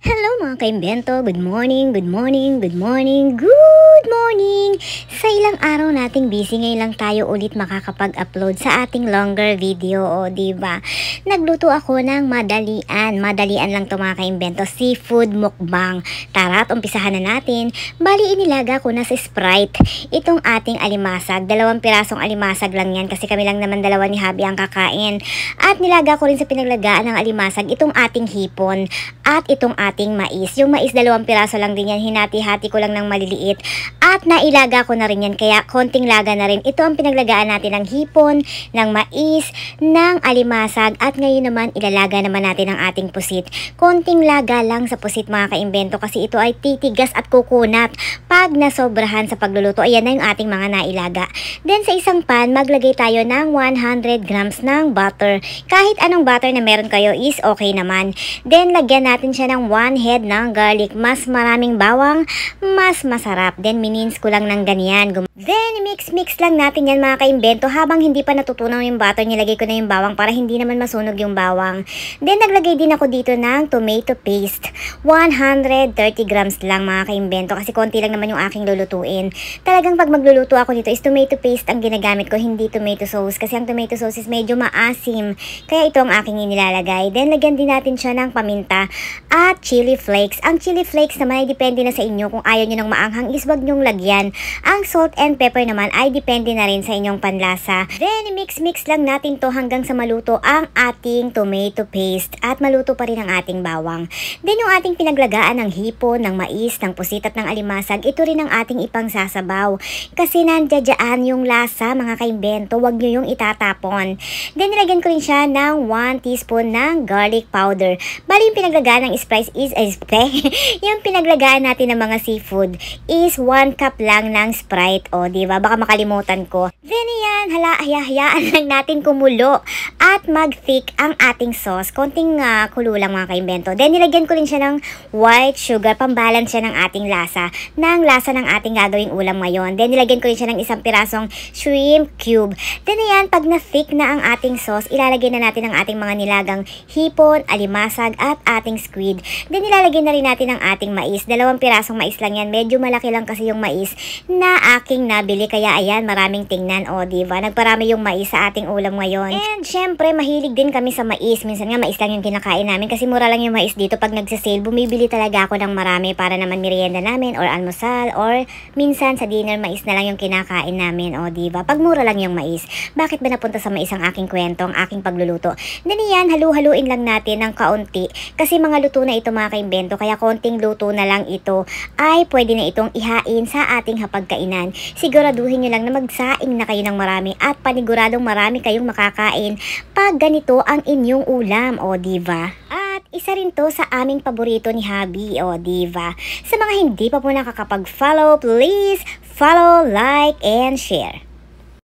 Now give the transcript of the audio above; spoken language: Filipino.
Hello mga kaimbento, good morning, good morning, good morning, good morning! Sa ilang araw nating busy, ngayon lang tayo ulit makakapag-upload sa ating longer video, o diba? Nagluto ako ng madalian lang to mga kaimbento, seafood mukbang. Tara at umpisahan na natin. Bali inilaga ko na sa Sprite itong ating alimasag, 2 pirasong alimasag lang yan kasi kami lang naman dalawa ni Habi ang kakain. At nilaga ko rin sa pinaglagaan ng alimasag itong ating hipon at itong ating mais. Yung mais 2 piraso lang din yan, hinati-hati ko lang ng maliliit at nailaga ko na rin yan, kaya konting laga na rin. Ito ang pinaglagaan natin ng hipon, ng mais, ng alimasag at ngayon naman ilalaga naman natin ang ating pusit. Konting laga lang sa pusit mga kaimbento kasi ito ay titigas at kukunat pag nasobrahan sa pagluluto. Ayan na yung ating mga nailaga. Then sa isang pan maglagay tayo ng 100 grams ng butter. Kahit anong butter na meron kayo is okay naman. Then lagyan natin siya ng 1 head ng garlic. Mas maraming bawang, mas masarap. Then minins ko lang ng ganyan. Then mix lang natin yan mga kaimbento. Habang hindi pa natutunaw yung butter, nilagay ko na yung bawang para hindi naman masunog yung bawang. Then naglagay din ako dito ng tomato paste. 130 grams lang mga kaimbento kasi konti lang naman yung aking lulutuin. Talagang pag magluluto ako nito is tomato paste ang ginagamit ko, hindi tomato sauce. Kasi ang tomato sauce is medyo maasim. Kaya ito ang aking inilalagay. Then lagyan din natin siya ng paminta at chili flakes. Ang chili flakes naman ay depende na sa inyo. Kung ayaw nyo ng maanghang is wag nyong lagyan. Ang salt and pepper naman ay depende na rin sa inyong panlasa. Then mix lang natin to hanggang sa maluto ang ating tomato paste at maluto pa rin ang ating bawang. Then yung ating pinaglagaan ng hipon, ng mais, ng pusit at ng alimasag, ito rin ang ating ipang sasabaw. Kasi nandiyan yung lasa mga kaimbento, wag nyo yung itatapon. Then nilagyan ko rin siya ng 1 teaspoon ng garlic powder. Bali yung pinaglagaan ng spice is yung pinaglagaan natin ng mga seafood is 1 cup lang ng Sprite, o diba? Baka makalimutan ko. Then yan, hayaan lang natin kumulo at mag-thick ang ating sauce. Konting kulo lang mga kaimbento. Then nilagyan ko rin siya ng white sugar, pambalance siya ng ating lasa, ng ating gagawing ulam ngayon. Then nilagyan ko rin siya ng 1 pirasong shrimp cube. Then yan, pag na-thick na ang ating sauce, ilalagay na natin ang ating mga nilagang hipon, alimasag at ating squid. Then nilalagay na rin natin ang ating mais. 2 pirasong mais lang yan. Medyo malaki lang kasi yung mais na aking nabili. Kaya ayan, maraming tingnan. O diba? Nagparami yung mais sa ating ulam ngayon. And syempre, mahilig din kami sa mais. Minsan nga mais lang yung kinakain namin kasi mura lang yung mais dito. Pag nagsasale, bumibili talaga ako ng marami para naman merienda namin or almusal or minsan sa dinner mais na lang yung kinakain namin. O diba? Pag mura lang yung mais. Bakit ba napunta sa mais ang aking kwento, ang aking pagluluto? Then yan, halu-haluin lang natin ng kaunti kasi mga luto na ito mga kaimbento, kaya konting luto na lang ito ay pwede na itong ihain sa ating hapagkainan. Siguraduhin nyo lang na magsaing na kayo ng marami at paniguradong marami kayong makakain pag ganito ang inyong ulam, o diva? At isa rin to sa aming paborito ni Habi, o diva? Sa mga hindi pa po nakakapag-follow, please follow, like, and share.